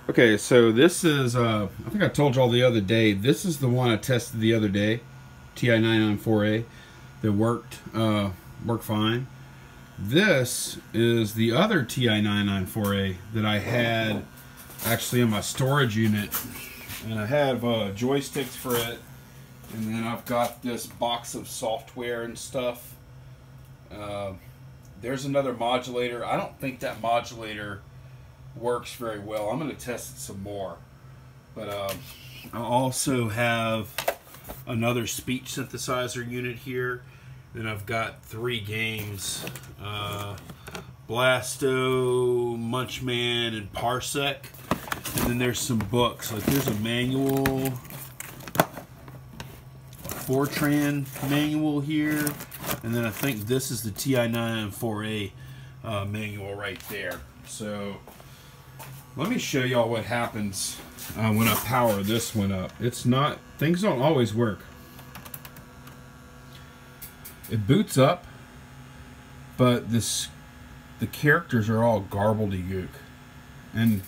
Okay, so this is, I think I told y'all the other day, this is the one I tested the other day, TI-994A, that worked fine. This is the other TI-994A that I had actually in my storage unit, and I have joysticks for it, and then I've got this box of software and stuff. There's another modulator. I don't think that modulator works very well. I'm going to test it some more. But I also have another speech synthesizer unit here. Then I've got 3 games. Blasto, Munchman, and Parsec. And then there's some books. Like there's a manual, Fortran manual here. And then I think this is the TI-994A manual right there. So let me show y'all what happens when I power this one up. It's not, things don't always work. It boots up, but the characters are all garbledy-gook. And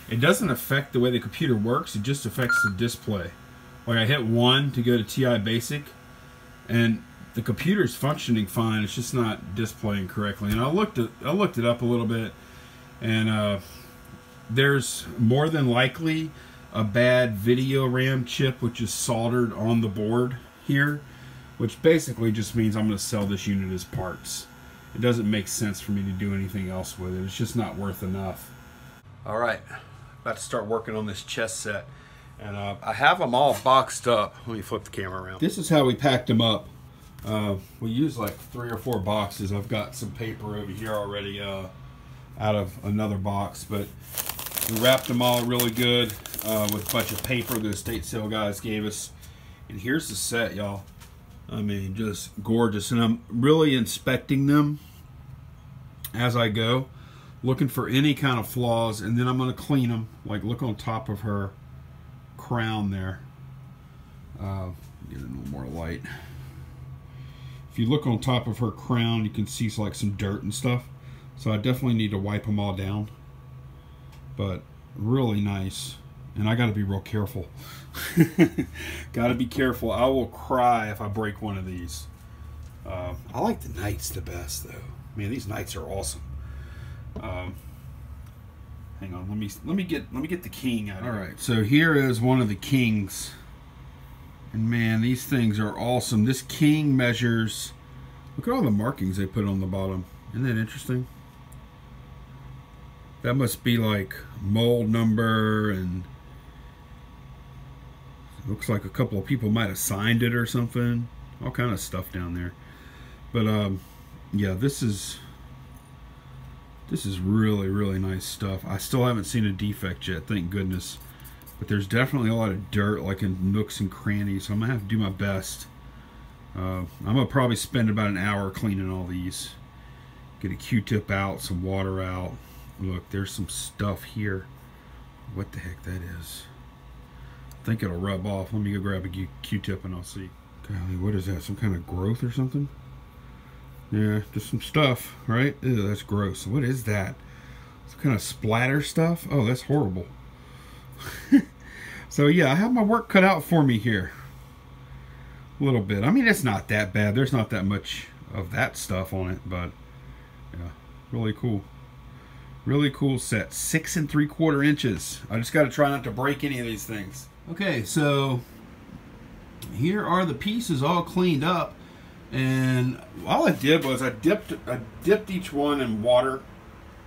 it doesn't affect the way the computer works, it just affects the display. Like I hit 1 to go to TI Basic, and the computer's functioning fine, it's just not displaying correctly. And I looked it up a little bit, and there's more than likely a bad video RAM chip which is soldered on the board here, which basically just means I'm going to sell this unit as parts. It doesn't make sense for me to do anything else with it. It's just not worth enough. Alright, about to start working on this chess set. And I have them all boxed up. Let me flip the camera around. This is how we packed them up. We used like 3 or 4 boxes. I've got some paper over here already out of another box, but we wrapped them all really good with a bunch of paper the estate sale guys gave us. And here's the set, y'all. I mean, just gorgeous. And I'm really inspecting them as I go, looking for any kind of flaws, and then I'm going to clean them. Like, look on top of her crown there. Get a little more light. If you look on top of her crown, you can see like some dirt and stuff. So I definitely need to wipe them all down. But really nice. And I got to be real careful. Got to be careful. I will cry if I break one of these. I like the Knights the best, though. Man, these Knights are awesome. Hang on, let me get the king out of here. All right, so here is one of the kings, and man, these things are awesome. This king measures. Look at all the markings they put on the bottom. Isn't that interesting? That must be like mold number, and looks like a couple of people might have signed it or something. All kind of stuff down there. But yeah, this is really, really nice stuff. I still haven't seen a defect yet, thank goodness. But there's definitely a lot of dirt, like in nooks and crannies, so I'm gonna have to do my best. I'm gonna probably spend about an hour cleaning all these. Get a Q-tip out, some water out. Look, there's some stuff here. What the heck that is? I think it'll rub off. Let me go grab a Q-tip and I'll see. Golly, what is that? Some kind of growth or something? Yeah, just some stuff, right? Ew, that's gross. What is that? Some kind of splatter stuff? Oh, that's horrible. So yeah, I have my work cut out for me here. A little bit. I mean, it's not that bad. There's not that much of that stuff on it, but yeah, really cool. Really cool set. 6 3/4 inches. I just got to try not to break any of these things. Okay, so here are the pieces all cleaned up, and all I did was I dipped each one in water.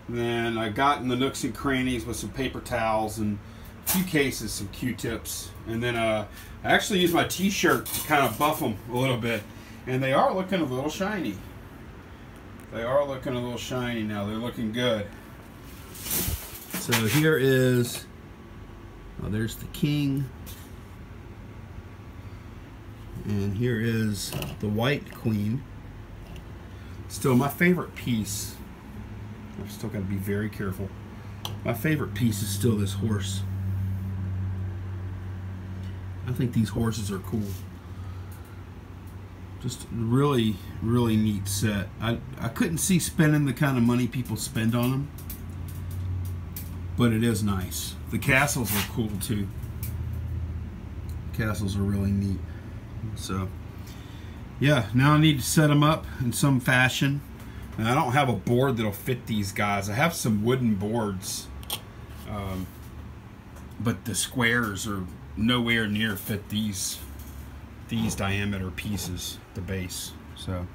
Then I got in the nooks and crannies with some paper towels and a few cases, some Q-tips, and then I actually used my t-shirt to kind of buff them a little bit, and they are looking a little shiny. They are looking a little shiny now. They're looking good. So here is, well, there's the king, and here is the white queen. Still my favorite piece. I've still got to be very careful. My favorite piece is still this horse. I think these horses are cool. Just really, really neat set. I couldn't see spending the kind of money people spend on them. but it is nice. The castles are cool too. Castles are really neat. So yeah, now I need to set them up in some fashion. And I don't have a board that'll fit these guys. I have some wooden boards, but the squares are nowhere near fit these diameter pieces, the base. So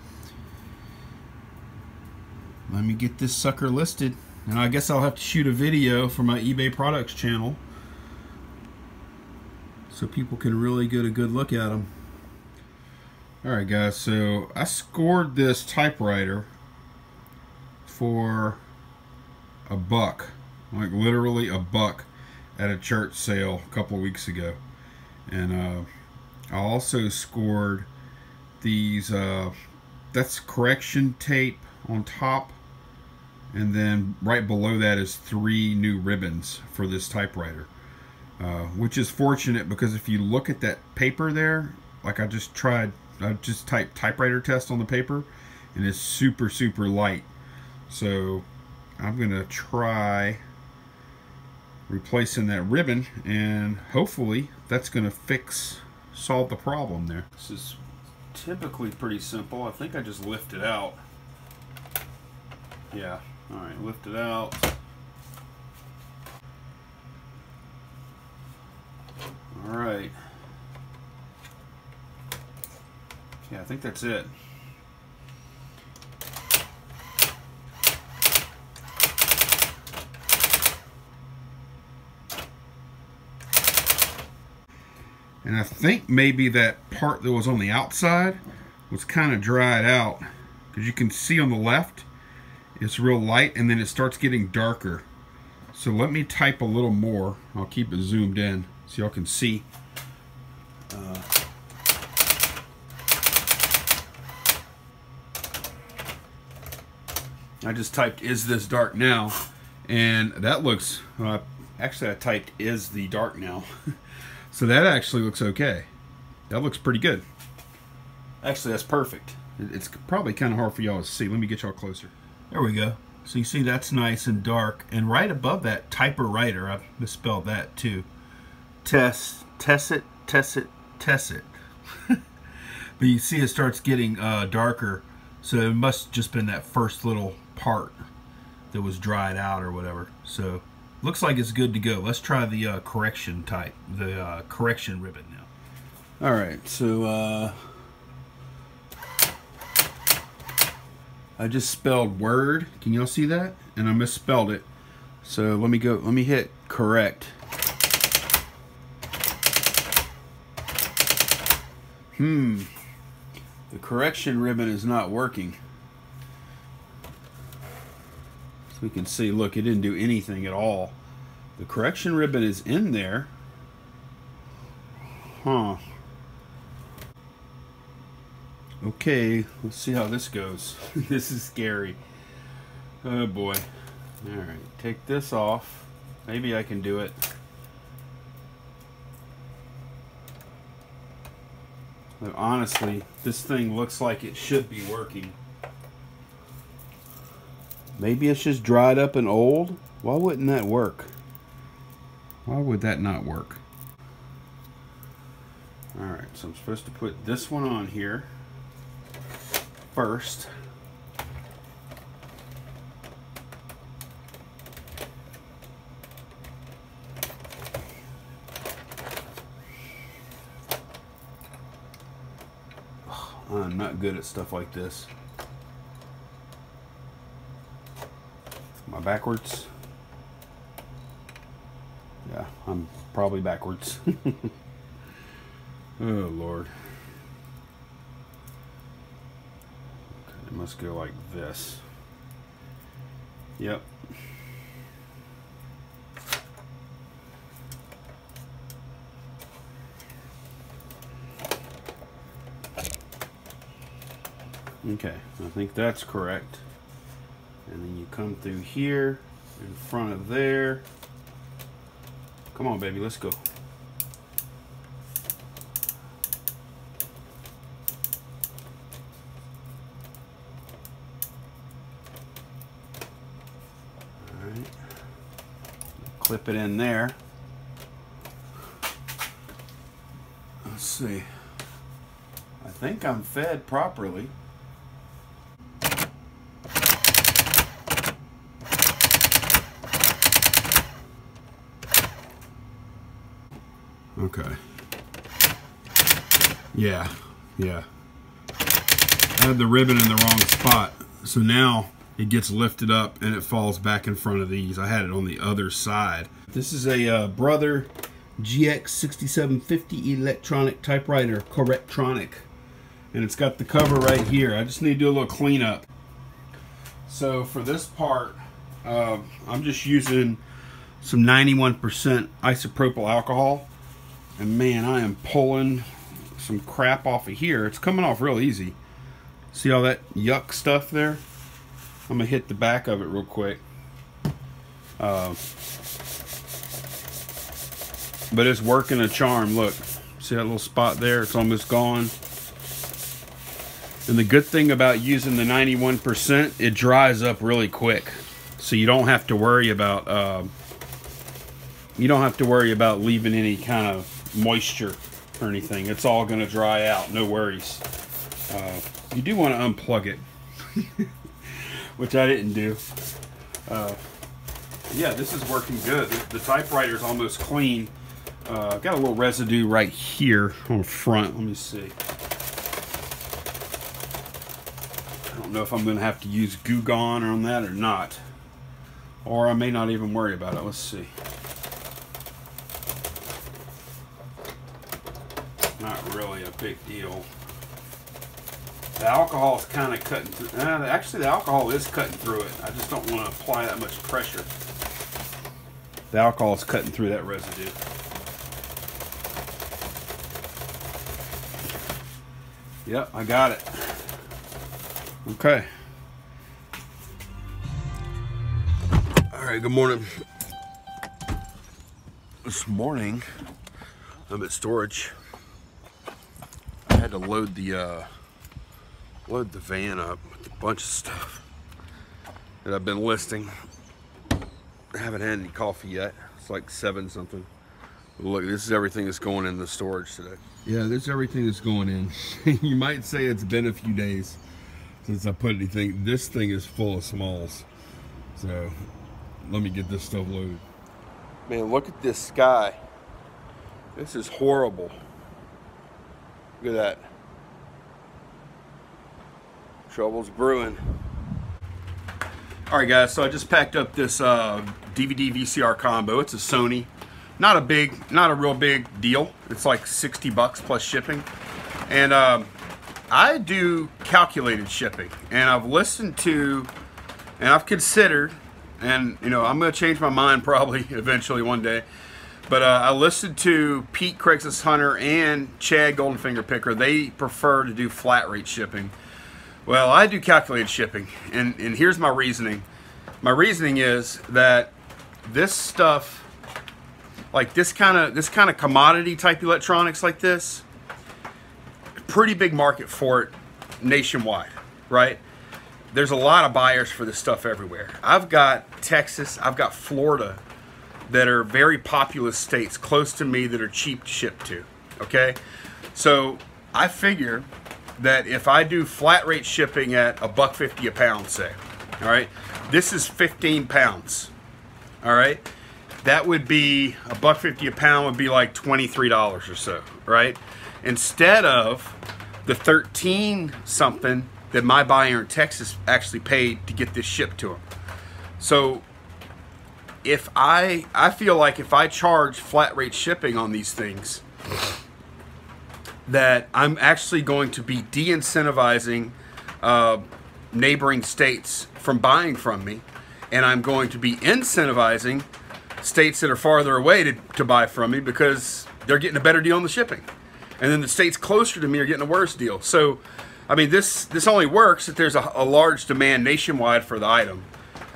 let me get this sucker listed, and I guess I'll have to shoot a video for my eBay products channel so people can really get a good look at them. Alright guys, so I scored this typewriter for $1, like literally $1, at a church sale a couple of weeks ago. And I also scored these, that's correction tape on top, and then right below that is 3 new ribbons for this typewriter, which is fortunate because if you look at that paper there, like I just typed typewriter test on the paper, and it's super light. So I'm gonna try replacing that ribbon, and hopefully that's gonna solve the problem there. This is typically pretty simple. I think I just lift it out. Yeah, alright, lift it out. Alright. Yeah, I think that's it. And I think maybe that part that was on the outside was kind of dried out, because you can see on the left it's real light and then it starts getting darker. So let me type a little more. I'll keep it zoomed in so y'all can see. I just typed "is this dark now," and that looks, actually I typed "is the dark now." So that actually looks okay. That looks pretty good. Actually, that's perfect. It's probably kind of hard for y'all to see. Let me get y'all closer. There we go. So you see that's nice and dark. And right above that, type-a-writer, I misspelled that too. Tessit. But you see it starts getting darker. So it must just been that first little part that was dried out or whatever. So looks like it's good to go. Let's try the correction type, the correction ribbon now. All right, so I just spelled word. Can y'all see that? And I misspelled it. So let me hit correct. The correction ribbon is not working. So we can see, look, it didn't do anything at all. The correction ribbon is in there. Huh. Okay, let's see how this goes. This is scary. Oh boy. Alright, take this off. Maybe I can do it. But honestly, this thing looks like it should be working. Maybe it's just dried up and old? Why wouldn't that work? Why would that not work? Alright, so I'm supposed to put this one on here first. I'm not good at stuff like this. Am I backwards? Yeah, I'm probably backwards. Oh Lord. Okay, it must go like this. Yep. Okay, I think that's correct. And then you come through here, in front of there. Come on, baby, let's go. Alright. Clip it in there. Let's see. I think I'm fed properly. Okay. Yeah. I had the ribbon in the wrong spot, so now it gets lifted up and it falls back in front of these. I had it on the other side. This is a Brother GX6750 electronic typewriter, Correctronic, and it's got the cover right here. I just need to do a little cleanup. So for this part, I'm just using some 91% isopropyl alcohol, and man, I am pulling some crap off of here. It's coming off real easy. See all that yuck stuff there? I'm gonna hit the back of it real quick. But it's working a charm. Look, see that little spot there? It's almost gone. And the good thing about using the 91%, it dries up really quick, so you don't have to worry about leaving any kind of moisture or anything. It's all gonna dry out, no worries. You do want to unplug it, which I didn't do. Yeah, this is working good. The typewriter's almost clean. I've got a little residue right here on the front. Let me see. I don't know if I'm going to have to use Goo Gone on that or not. Or I may not even worry about it. Let's see. Not really a big deal. The alcohol is kind of cutting through. Actually, the alcohol is cutting through it. I just don't want to apply that much pressure. The alcohol is cutting through that residue. Yep, I got it. Okay. All right, good morning. This morning, I'm at storage. I had to load the van up with a bunch of stuff that I've been listing. I haven't had any coffee yet. It's like 7 something. Look, this is everything that's going in the storage today. Yeah, this is everything that's going in. You might say it's been a few days since I put anything. This thing is full of smalls. So let me get this stuff loaded. Man, look at this sky. This is horrible. Look at that. Trouble's brewing. Alright guys, so I just packed up this DVD VCR combo. It's a Sony. Not a real big deal. It's like 60 bucks plus shipping. And I do calculated shipping. And I've listened to, and I've considered, and you know, I'm going to change my mind probably eventually one day. But I listened to Pete Craigslist Hunter and Chad Goldenfinger Picker. They prefer to do flat rate shipping. Well, I do calculated shipping, and here's my reasoning. My reasoning is that this stuff, like this kind of commodity type electronics like this, pretty big market for it nationwide, right? There's a lot of buyers for this stuff everywhere. I've got Texas, I've got Florida that are very populous states close to me that are cheap to ship to, okay? So I figure that if I do flat rate shipping at $1.50 a pound, say, all right, this is 15 pounds, all right, that would be $1.50 a pound would be like $23 or so, right? Instead of the 13 something that my buyer in Texas actually paid to get this shipped to them. So if I feel like if I charge flat rate shipping on these things, that I'm actually going to be de-incentivizing neighboring states from buying from me, and I'm going to be incentivizing states that are farther away to buy from me because they're getting a better deal on the shipping. And then the states closer to me are getting a worse deal. So, I mean, this only works if there's a large demand nationwide for the item.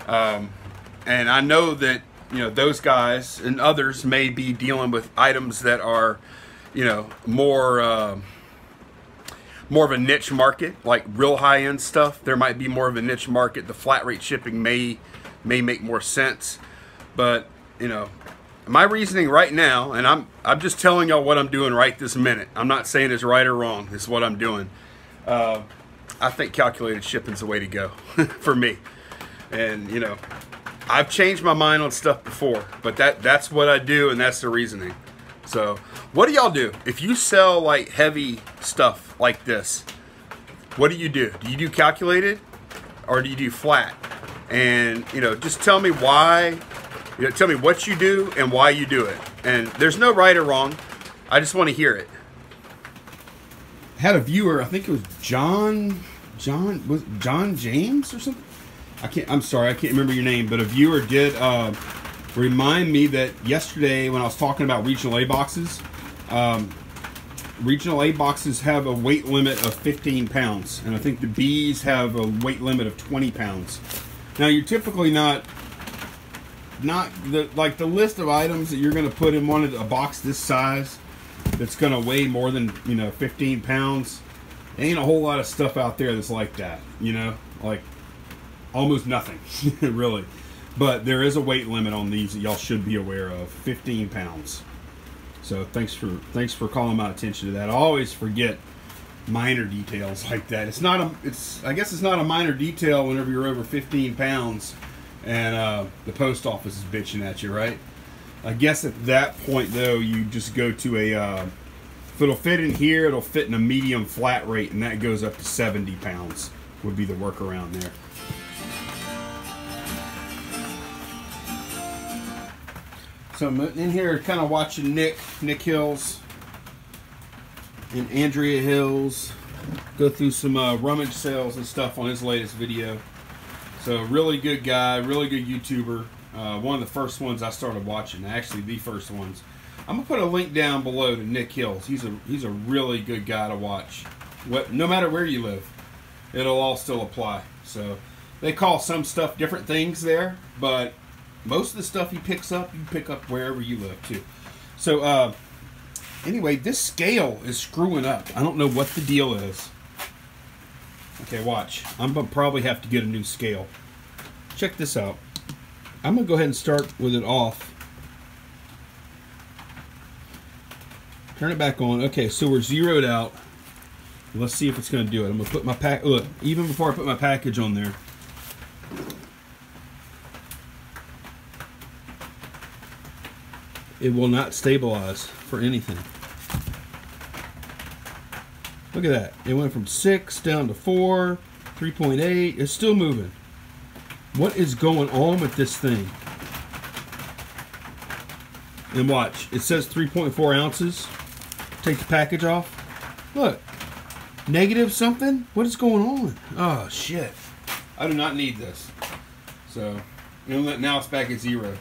And I know that, you know, those guys and others may be dealing with items that are, you know, more of a niche market, like real high-end stuff. There might be more of a niche market. The flat rate shipping may make more sense. But you know, my reasoning right now, and I'm just telling y'all what I'm doing right this minute. I'm not saying it's right or wrong. It's what I'm doing. I think calculated shipping's the way to go for me. And you know, I've changed my mind on stuff before, but that's what I do, and that's the reasoning. So, what do y'all do if you sell like heavy stuff like this? What do? Do you do calculated, or do you do flat? And you know, just tell me why. You know, tell me what you do and why you do it. And there's no right or wrong. I just want to hear it. Had a viewer, I think it was John James or something. I'm sorry, I can't remember your name, but a viewer did remind me that yesterday when I was talking about regional A boxes, regional A boxes have a weight limit of 15 pounds, and I think the Bs have a weight limit of 20 pounds. Now you're typically not the list of items that you're going to put in a box this size that's going to weigh more than 15 pounds. Ain't a whole lot of stuff out there that's like that, like almost nothing really. But there is a weight limit on these that y'all should be aware of, 15 pounds. So thanks for calling my attention to that. I always forget minor details like that. I guess it's not a minor detail whenever you're over 15 pounds and the post office is bitching at you, right? I guess at that point though, you just go to if it'll fit in here, it'll fit in a medium flat rate, and that goes up to 70 pounds would be the workaround there. So I'm in here kind of watching Nick Hills and Andrea Hills go through some rummage sales and stuff on his latest video. So really good guy, really good YouTuber. One of the first ones I started watching, actually the first ones. I'm gonna put a link down below to Nick Hills. He's a really good guy to watch. No matter where you live, it'll all still apply. So they call some stuff different things there, but most of the stuff he picks up, you pick up wherever you live too. So anyway, this scale is screwing up. I don't know what the deal is. Okay, watch. I'm gonna probably have to get a new scale. Check this out. I'm gonna go ahead and start with it off. Turn it back on. Okay, so we're zeroed out. Let's see if it's gonna do it. I'm gonna put my pack. Look, even before I put my package on there. It will not stabilize for anything. Look at that. It went from 6 down to 4, 3.8. It's still moving. What is going on with this thing? And watch. It says 3.4 ounces. Take the package off. Look. Negative something? What is going on? Oh, shit. I do not need this. So, now it's back at 0.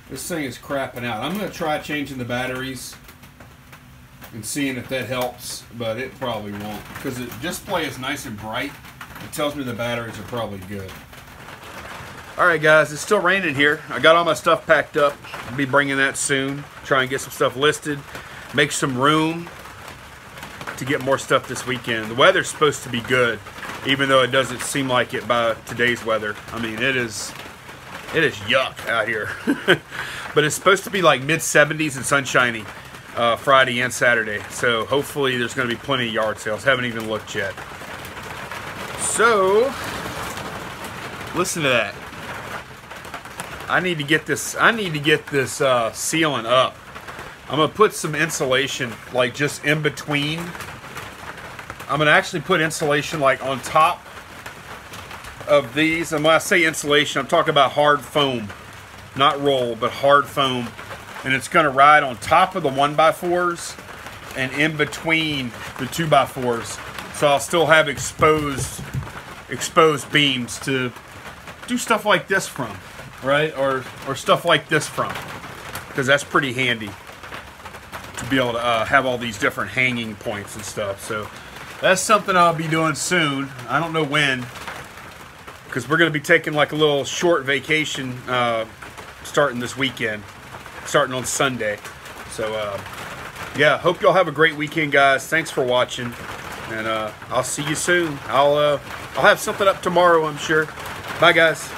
This thing is crapping out. I'm going to try changing the batteries and seeing if that helps, but it probably won't because the display is nice and bright. It tells me the batteries are probably good. Alright guys, it's still raining here. I got all my stuff packed up. I'll be bringing that soon. Try and get some stuff listed. Make some room to get more stuff this weekend. The weather's supposed to be good, even though it doesn't seem like it by today's weather. I mean, it is yuck out here. But it's supposed to be like mid-70s and sunshiny Friday and Saturday. So hopefully there's going to be plenty of yard sales. Haven't even looked yet. So, listen to that. I need to get this ceiling up. I'm going to put some insulation like just in between. I'm going to actually put insulation like on top of these. And when I say insulation, I'm talking about hard foam. Not roll, but hard foam. And it's going to ride on top of the 1x4s and in between the 2x4s. So I'll still have exposed beams to do stuff like this from, right? Or stuff like this from, because that's pretty handy to be able to have all these different hanging points and stuff. So that's something I'll be doing soon. I don't know when, because we're going to be taking like a little short vacation starting this weekend, starting on Sunday. So yeah, hope y'all have a great weekend, guys. Thanks for watching, and I'll see you soon. I'll have something up tomorrow, I'm sure. Bye, guys.